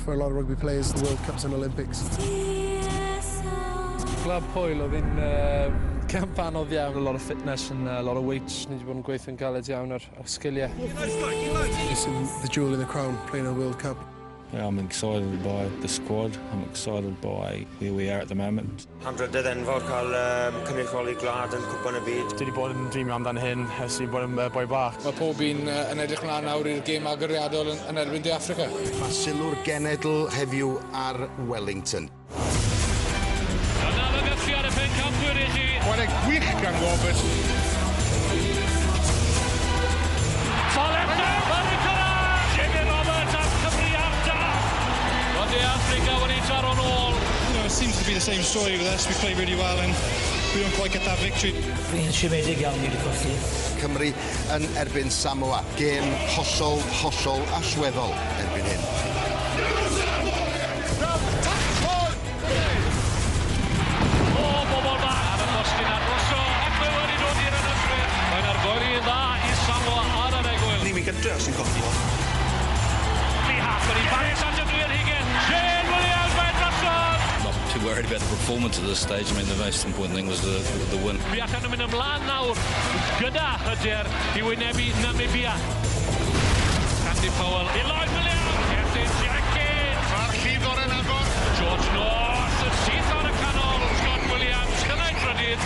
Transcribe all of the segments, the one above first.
for a lot of rugby players, the World Cups and Olympics. Glad Pwyl, oedd hi'n camp anodd iawn. A lot of fitness and a lot of weights. Ni wedi bod yn gweithio'n galed iawn ar sgiliau. It's the jewel in the crown, playing a World Cup. Yeah, I'm excited by the squad. I'm excited by where we are at the moment. 100 enfawr cael cynrychioli glad yn Cwpan Rygbi'r Byd. Dwi wedi bod yn dreamio amdan hyn ers i bod yn boi bach. Mae pob un yn edrych mlaen nawr i'r gêm agoriadol yn erbyn De Affrica. Mae sylw'r genedl heddiw ar Wellington. Yna fe gyffi ar y pen campwyr i chi. Chwarae gwych gan Robert. It seems to be the same story with us. We play really well and we don't quite get that victory. Fi'n siomedig iawn i wedi colli. Cymru yn erbyn Samoa. Gêm hollol allweddol erbyn hyn. O, bobl bach ar y postyn ar Rosso. Erbyn wedi dod i'r ynysgrif. Mae'n argori yn dda i Samoa ar yr egwyl. Ni'n mynd gyda sy'n colli fo. Lee Haff wedi baris am dynnu'r hugen. Shane Williams mae'n drosodd. Not too worried about the performance at this stage. I mean, the most important thing was the win. Mi allan yn mynd ymlaen nawr gyda hyder i wynebu Namibia. Andy Powell i Lloyd Williams. Captain Jenkins. Mae'r llifor yn agor. George North yn syth ar y canol. Scott Williams cynnau trydydd.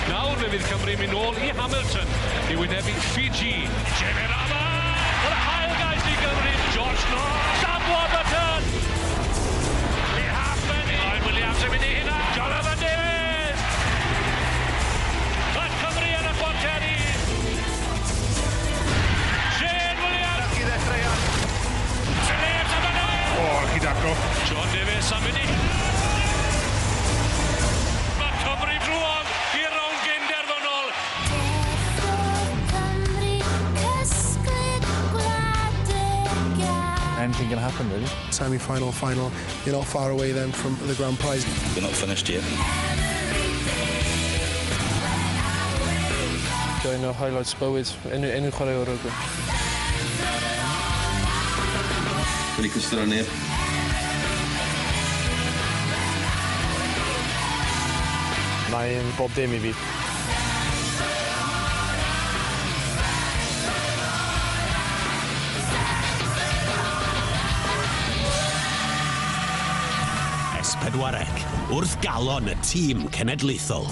Nawr fe fydd Cymru mynd nôl i Hamilton i wynebu Fiji. Jamie Roberts. What a hael gais i Gymru. George North. Sam Warburton. Lee Haffman. Lloyd Williams yn mynd i hynna. Jonathan Davies. Mae Cymru yn y chwarteri. Shane Williams. Nac i ddechrau. Phillips am yna. O, Hidaco. John Davies am mynd i hynna. Mae Cymru drwodd i'r rownd gyn-derfynol. Anything can happen, really. Semi-final, final, you're not far away then from the grand prize. We're not finished yet. Join o highlights bywyd, enw chwarae o rygbi. Wedi cwstod ar neb. Mae'n bob dim i fi. S4C, wrth galon y tîm cenedlaethol.